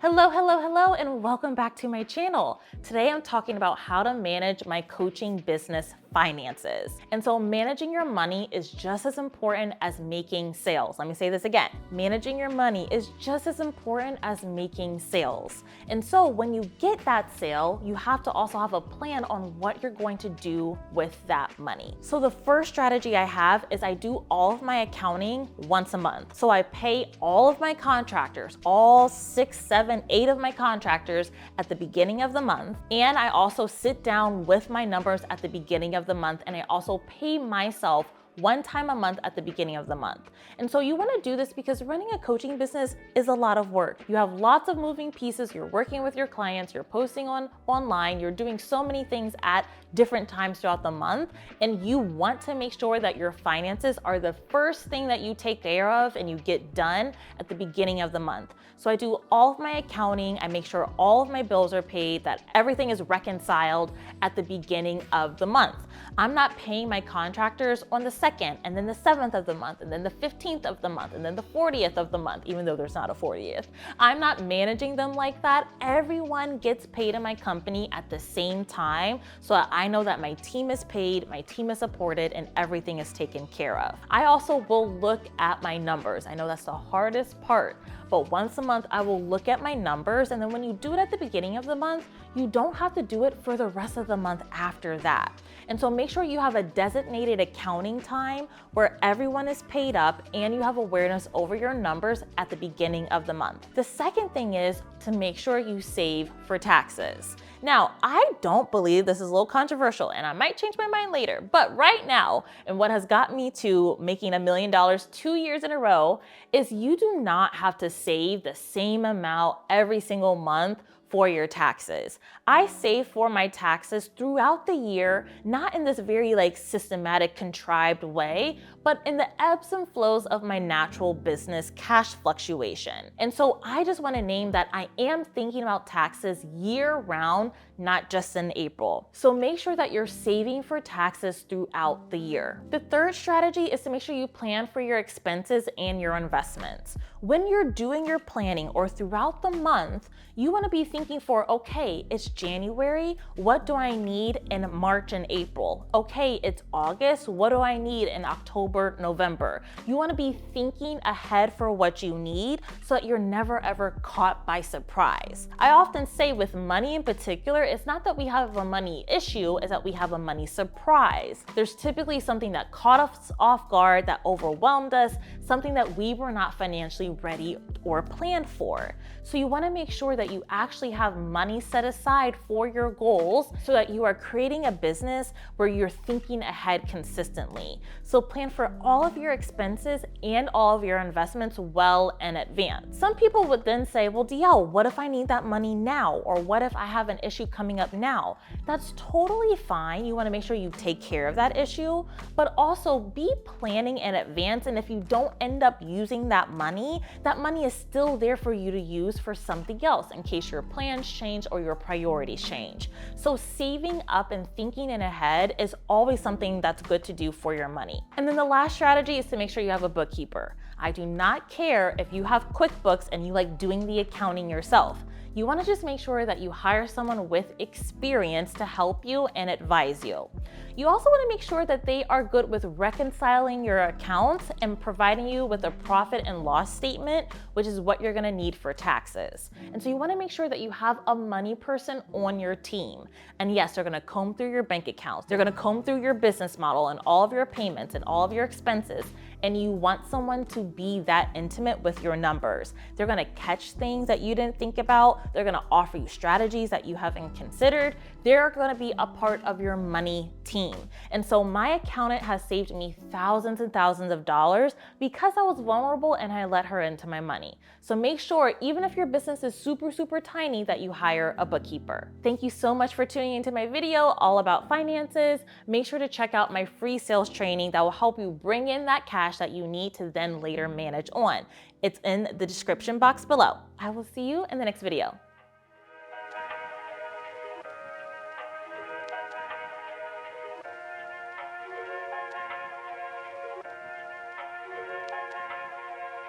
Hello, and welcome back to my channel. Today I'm talking about how to manage my coaching business finances. And so managing your money is just as important as making sales. Let me say this again. Managing your money is just as important as making sales. And so when you get that sale, you have to also have a plan on what you're going to do with that money. So the first strategy I have is I do all of my accounting once a month. So I pay all of my contractors, all 6, 7, 8 of my contractors at the beginning of the month. And I also sit down with my numbers at the beginning of the month, and I also pay myself one time a month at the beginning of the month. And so you want to do this because running a coaching business is a lot of work. You have lots of moving pieces. You're working with your clients, you're posting online, you're doing so many things at different times throughout the month. And you want to make sure that your finances are the first thing that you take care of and you get done at the beginning of the month. So I do all of my accounting. I make sure all of my bills are paid, that everything is reconciled at the beginning of the month. I'm not paying my contractors on the 2nd, and then the 7th of the month, and then the 15th of the month, and then the 40th of the month, even though there's not a 40th. I'm not managing them like that. Everyone gets paid in my company at the same time, so that I know that my team is paid, my team is supported, and everything is taken care of. I also will look at my numbers. I know that's the hardest part, but once a month I will look at my numbers, and then when you do it at the beginning of the month, you don't have to do it for the rest of the month after that. And so make sure you have a designated accounting time where everyone is paid up and you have awareness over your numbers at the beginning of the month. The second thing is to make sure you save for taxes. Now, I don't believe this is a little controversial, and I might change my mind later, but right now, and what has got me to making $1 million 2 years in a row, is you do not have to save the same amount every single month for your taxes. I save for my taxes throughout the year, not in this very systematic, contrived way, but in the ebbs and flows of my natural business cash fluctuation. And so I just want to name that I am thinking about taxes year round, not just in April. So make sure that you're saving for taxes throughout the year. The third strategy is to make sure you plan for your expenses and your investments. When you're doing your planning or throughout the month, you want to be thinking for, okay, it's January, what do I need in March and April? Okay, it's August, what do I need in October, November? You want to be thinking ahead for what you need so that you're never ever caught by surprise. I often say with money in particular, it's not that we have a money issue, it's that we have a money surprise. There's typically something that caught us off guard, that overwhelmed us, something that we were not financially ready or planned for. So you want to make sure that you actually have money set aside for your goals so that you are creating a business where you're thinking ahead consistently. So plan for all of your expenses and all of your investments well in advance. Some people would then say, well, Dielle, what if I need that money now? Or what if I have an issue coming up now? That's totally fine. You want to make sure you take care of that issue, but also be planning in advance. And if you don't end up using that money is still there for you to use for something else in case your plans change or your priorities change. So saving up and thinking in ahead is always something that's good to do for your money. And then the last strategy is to make sure you have a bookkeeper. I do not care if you have QuickBooks and you like doing the accounting yourself. You want to just make sure that you hire someone with experience to help you and advise you. You also want to make sure that they are good with reconciling your accounts and providing you with a profit and loss statement, which is what you're going to need for taxes. And so you want to make sure that you have a money person on your team. And yes, they're going to comb through your bank accounts. They're going to comb through your business model and all of your payments and all of your expenses. And you want someone to be that intimate with your numbers. They're going to catch things that you didn't think about. They're going to offer you strategies that you haven't considered. They're going to be a part of your money team. And so my accountant has saved me thousands and thousands of dollars because I was vulnerable and I let her into my money. So make sure, even if your business is super, super tiny, that you hire a bookkeeper. Thank you so much for tuning into my video all about finances. Make sure to check out my free sales training that will help you bring in that cash that you need to then later manage on. It's in the description box below. I will see you in the next video.